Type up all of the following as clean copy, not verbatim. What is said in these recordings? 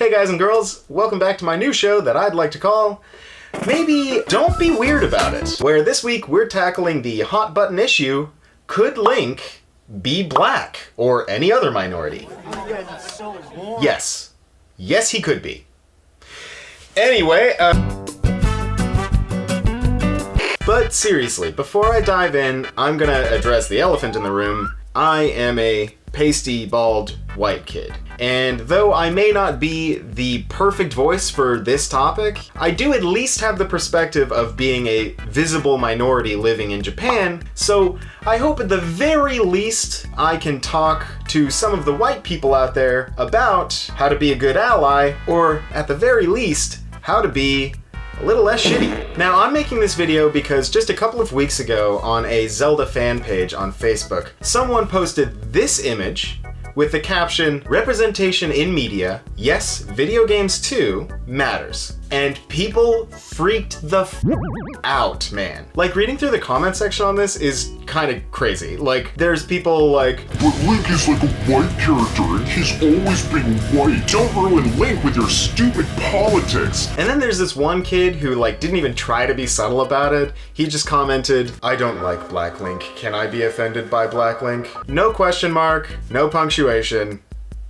Hey guys and girls, welcome back to my new show that I'd like to call Maybe Don't Be Weird About It, where this week we're tackling the hot button issue, could Link be black or any other minority? Yes. Yes, he could be. Anyway, but seriously, before I dive in, I'm gonna address the elephant in the room. I am a pasty, bald, white kid. And though I may not be the perfect voice for this topic, I do at least have the perspective of being a visible minority living in Japan, so I hope at the very least I can talk to some of the white people out there about how to be a good ally, or at the very least, how to be a little less shitty. Now, I'm making this video because just a couple of weeks ago on a Zelda fan page on Facebook, someone posted this image with the caption, "Representation in media, yes, video games too, matters." And people freaked the out, man. Like, reading through the comment section on this is kind of crazy. Like, there's people like, "But Link is like a white character and he's always been white. Don't ruin Link with your stupid politics." And then there's this one kid who like didn't even try to be subtle about it. He just commented, "I don't like Black Link. Can I be offended by Black Link?" No question mark, no punctuation,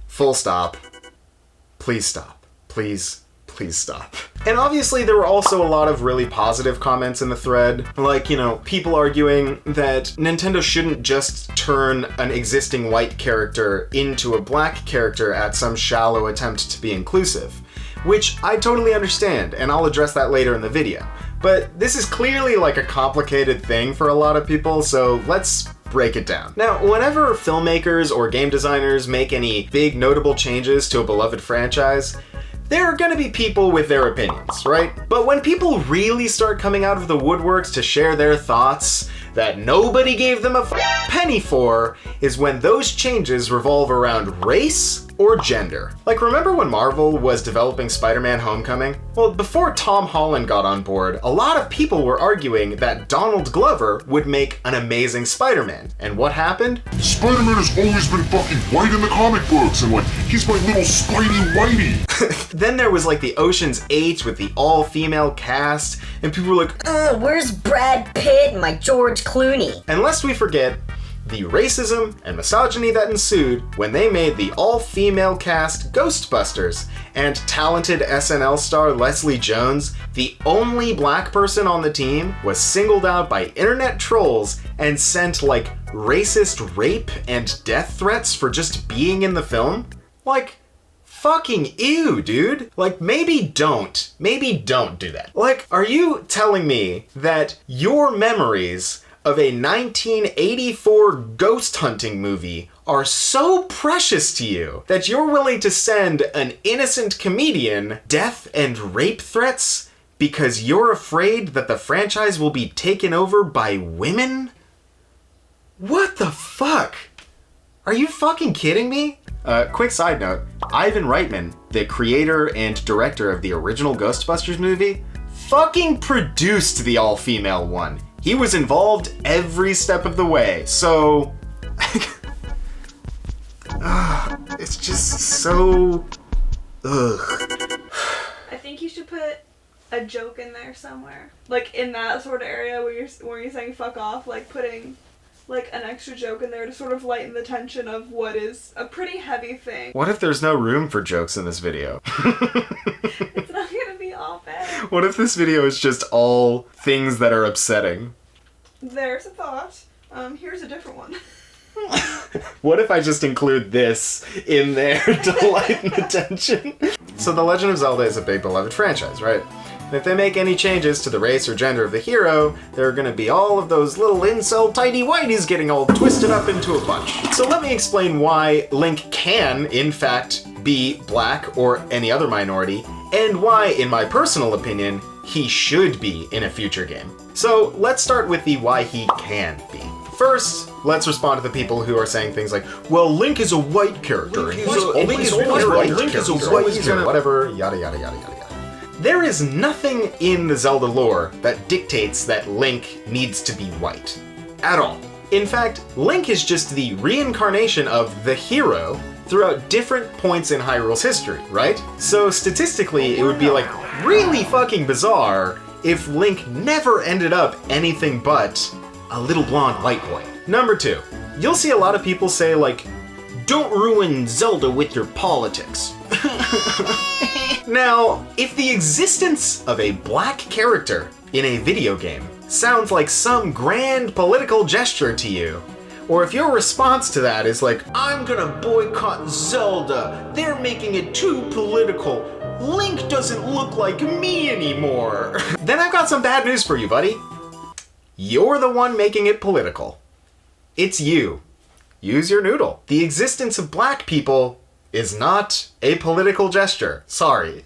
full stop. Please stop. Please stop. And obviously there were also a lot of really positive comments in the thread. Like, you know, people arguing that Nintendo shouldn't just turn an existing white character into a black character at some shallow attempt to be inclusive. Which I totally understand, and I'll address that later in the video. But this is clearly like a complicated thing for a lot of people, so let's break it down. Now, whenever filmmakers or game designers make any big notable changes to a beloved franchise, there are gonna be people with their opinions, right? But when people really start coming out of the woodworks to share their thoughts that nobody gave them a penny for, is when those changes revolve around race or gender. Like, remember when Marvel was developing Spider-Man Homecoming? Well, before Tom Holland got on board, a lot of people were arguing that Donald Glover would make an amazing Spider-Man. And what happened? Spider-Man has always been fucking white in the comic books, and like, he's my little Spidey Whitey. Then there was like the Ocean's 8 with the all-female cast, and people were like, where's Brad Pitt and my George Clooney? And lest we forget the racism and misogyny that ensued when they made the all-female cast Ghostbusters, and talented SNL star Leslie Jones, the only black person on the team, was singled out by internet trolls and sent like racist rape and death threats for just being in the film. Like, fucking ew, dude. Like, maybe don't do that. Like, are you telling me that your memories of a 1984 ghost hunting movie are so precious to you that you're willing to send an innocent comedian death and rape threats because you're afraid that the franchise will be taken over by women? What the fuck? Are you fucking kidding me? Quick side note, Ivan Reitman, the creator and director of the original Ghostbusters movie, fucking produced the all-female one. He was involved every step of the way, so it's just so I think you should put a joke in there somewhere, like in that sort of area where you're saying fuck off, like putting like an extra joke in there to sort of lighten the tension of what is a pretty heavy thing. What if there's no room for jokes in this video? It's not gonna be all bad. What if this video is just all things that are upsetting? There's a thought. Here's a different one. What if I just include this in there to lighten the tension? So The Legend of Zelda is a big beloved franchise, right? And if they make any changes to the race or gender of the hero, there are gonna be all of those little incel tidy whities getting all twisted up into a bunch. So let me explain why Link can, in fact, be black or any other minority, and why, in my personal opinion, he should be in a future game. So let's start with the why he can be. First, let's respond to the people who are saying things like, well, Link is a white character. Link is a white character. Whatever, yada yada yada yada yada. There is nothing in the Zelda lore that dictates that Link needs to be white. At all. In fact, Link is just the reincarnation of the hero throughout different points in Hyrule's history, right? So statistically, it would be like really fucking bizarre if Link never ended up anything but a little blonde white boy. Number 2, you'll see a lot of people say like, don't ruin Zelda with your politics. Now, if the existence of a black character in a video game sounds like some grand political gesture to you, or if your response to that is like, I'm gonna boycott Zelda, they're making it too political, Link doesn't look like me anymore, then I've got some bad news for you, buddy. You're the one making it political. It's you. Use your noodle. The existence of black people is not a political gesture. Sorry.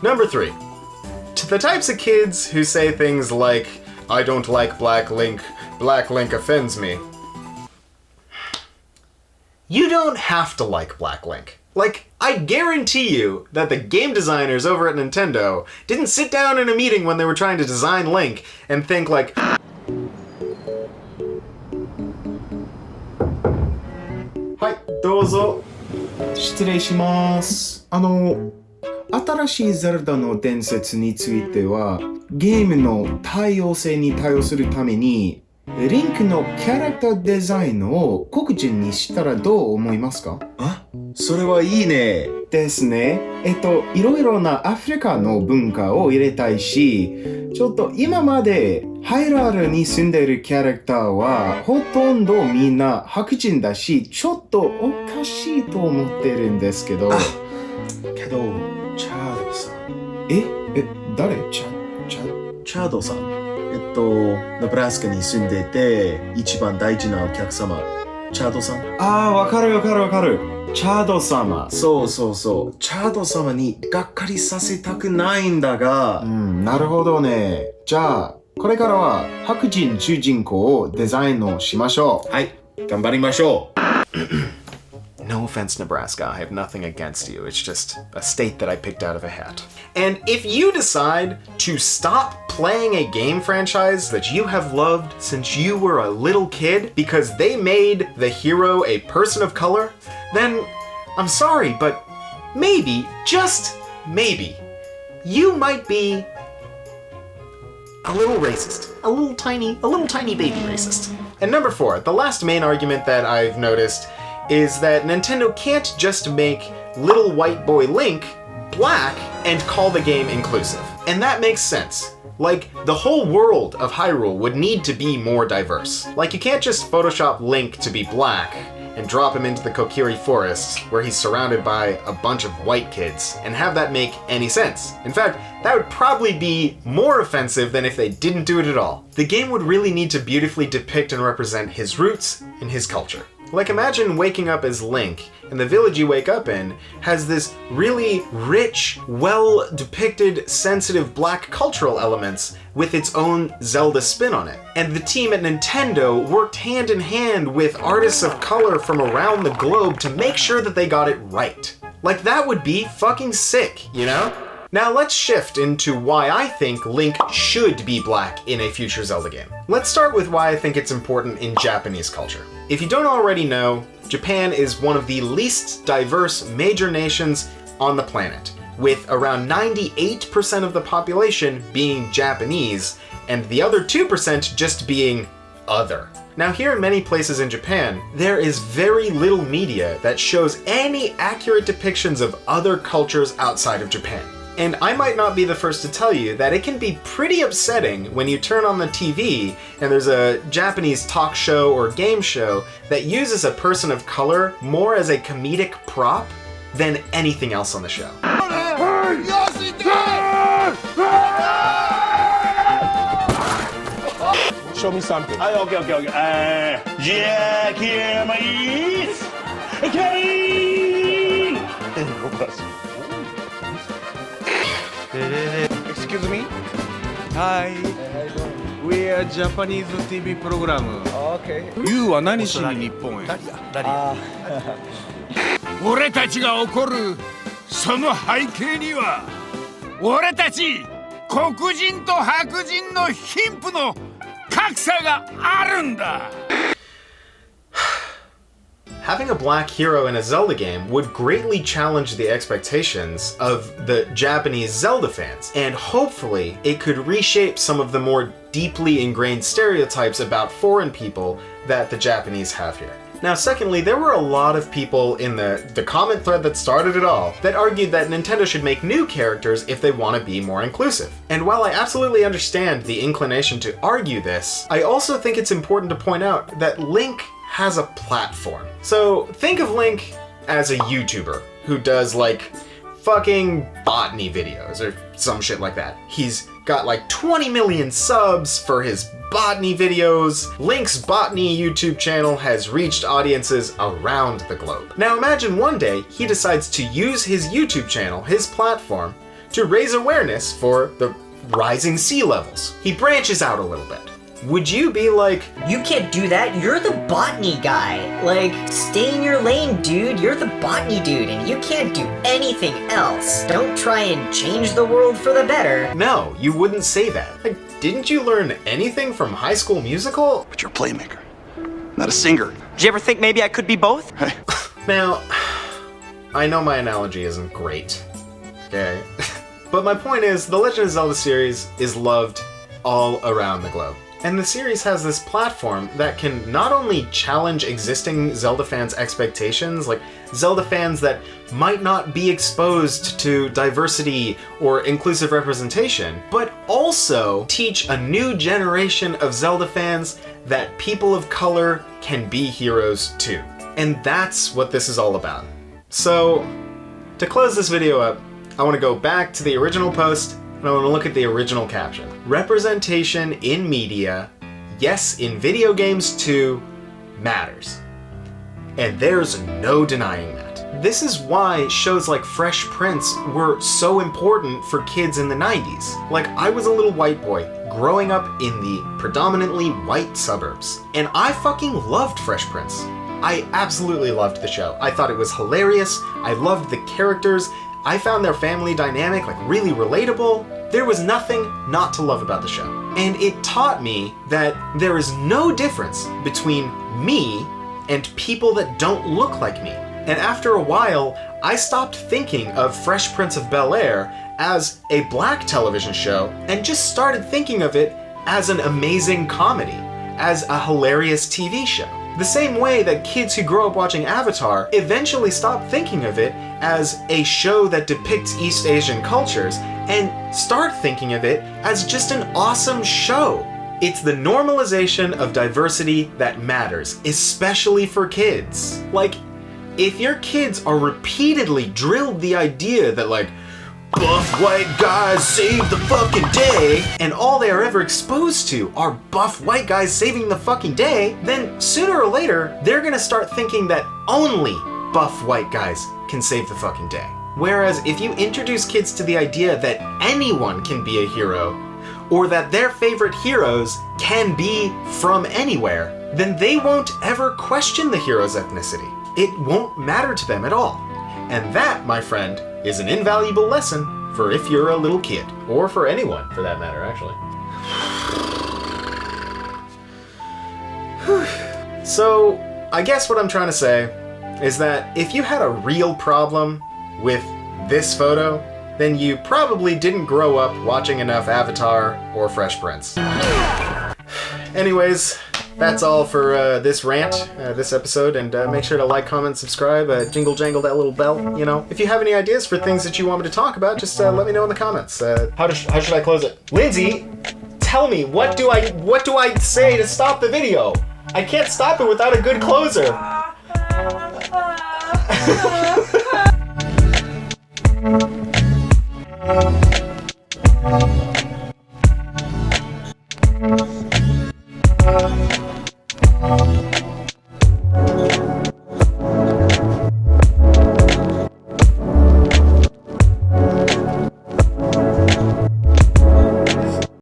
Number 3. To the types of kids who say things like, I don't like Black Link offends me. You don't have to like Black Link. Like, I guarantee you that the game designers over at Nintendo didn't sit down in a meeting when they were trying to design Link and think like,はい、どうぞ。失礼します。新しいゼルダの伝説については、ゲームの多様性に対応するために、リンクのキャラクターデザインを黒人にしたらどう思いますか？あ、それはいいね。ですね。いろいろなアフリカの文化を入れたいし、ちょっと今までハイラルに住んでいるキャラクターはほとんどみんな白人だし、ちょっとおかしいと思ってるんですけど。けど、チャードさん。誰？チャードさん。ネブラスカに住んでて、一番大事なお客様。チャードさん。わかる。チャード様。そう。チャード様にがっかりさせたくないんだが。なるほどね。じゃあ、これからは白人主人公をデザインをしましょう。はい、頑張りましょう。No offense, Nebraska. I have nothing against you. It's just a state that I picked out of a hat. And if you decide to stop playing a game franchise that you have loved since you were a little kid because they made the hero a person of color, then I'm sorry, but maybe, just maybe, you might be a little racist. A little tiny baby racist. And number 4, the last main argument that I've noticed is that Nintendo can't just make little white boy Link black and call the game inclusive. And that makes sense. Like, the whole world of Hyrule would need to be more diverse. Like, you can't just Photoshop Link to be black and drop him into the Kokiri Forest where he's surrounded by a bunch of white kids and have that make any sense. In fact, that would probably be more offensive than if they didn't do it at all. The game would really need to beautifully depict and represent his roots and his culture. Like, imagine waking up as Link, and the village you wake up in has this really rich, well-depicted, sensitive black cultural elements with its own Zelda spin on it. And the team at Nintendo worked hand in hand with artists of color from around the globe to make sure that they got it right. Like, that would be fucking sick, you know? Now let's shift into why I think Link should be black in a future Zelda game. Let's start with why I think it's important in Japanese culture. If you don't already know, Japan is one of the least diverse major nations on the planet, with around 98% of the population being Japanese, and the other 2% just being other. Now here in many places in Japan, there is very little media that shows any accurate depictions of other cultures outside of Japan. And I might not be the first to tell you that it can be pretty upsetting when you turn on the TV and there's a Japanese talk show or game show that uses a person of color more as a comedic prop than anything else on the show. Show me something. Okay. Jack here, please. Okay. Excuse me? Hi. We are Japanese TV program. Okay. You は何しに日本へ？俺たちが怒るその背景には、俺たち黒人と白人の貧富の格差があるんだ。having a black hero in a Zelda game would greatly challenge the expectations of the Japanese Zelda fans, and hopefully it could reshape some of the more deeply ingrained stereotypes about foreign people that the Japanese have here. Now, secondly, there were a lot of people in the comment thread that started it all that argued that Nintendo should make new characters if they want to be more inclusive. And while I absolutely understand the inclination to argue this, I also think it's important to point out that Link has a platform. So think of Link as a YouTuber who does like fucking botany videos or some shit like that. He's got like 20 million subs for his botany videos. Link's botany YouTube channel has reached audiences around the globe. Now imagine one day he decides to use his YouTube channel, his platform, to raise awareness for the rising sea levels. He branches out a little bit. Would you be like, You can't do that, you're the botany guy. Like, stay in your lane, dude. You're the botany dude, and you can't do anything else. Don't try and change the world for the better. no, you wouldn't say that. Like, didn't you learn anything from High School Musical? But you're a playmaker, not a singer. Did you ever think maybe I could be both? Hey. Now, I know my analogy isn't great, okay? But my point is, the Legend of Zelda series is loved all around the globe. And the series has this platform that can not only challenge existing Zelda fans' expectations, like Zelda fans that might not be exposed to diversity or inclusive representation, but also teach a new generation of Zelda fans that people of color can be heroes too. And that's what this is all about. So, to close this video up, I want to go back to the original post and I want to look at the original caption. Representation in media, yes, in video games too, matters. And there's no denying that. This is why shows like Fresh Prince were so important for kids in the 90s. Like, I was a little white boy growing up in the predominantly white suburbs, and I fucking loved Fresh Prince. I absolutely loved the show. I thought it was hilarious. I loved the characters. I found their family dynamic like really relatable. There was nothing not to love about the show. And it taught me that there is no difference between me and people that don't look like me. And after a while, I stopped thinking of Fresh Prince of Bel-Air as a black television show and just started thinking of it as an amazing comedy, as a hilarious TV show. The same way that kids who grow up watching Avatar eventually stop thinking of it as a show that depicts East Asian cultures and start thinking of it as just an awesome show. It's the normalization of diversity that matters, especially for kids. Like, if your kids are repeatedly drilled the idea that like, buff white guys save the fucking day, and all they are ever exposed to are buff white guys saving the fucking day, then sooner or later, they're gonna start thinking that only buff white guys can save the fucking day. Whereas if you introduce kids to the idea that anyone can be a hero, or that their favorite heroes can be from anywhere, then they won't ever question the hero's ethnicity. It won't matter to them at all. And that, my friend, is an invaluable lesson for if you're a little kid. Or for anyone, for that matter, actually. So, I guess what I'm trying to say is that if you had a real problem with this photo, then you probably didn't grow up watching enough Avatar or Fresh Prince. Anyways, that's all for this rant, this episode, and make sure to like, comment, subscribe, jingle jangle that little bell, you know. If you have any ideas for things that you want me to talk about, just let me know in the comments. How should I close it? Lindsay, tell me, what do I say to stop the video? I can't stop it without a good closer.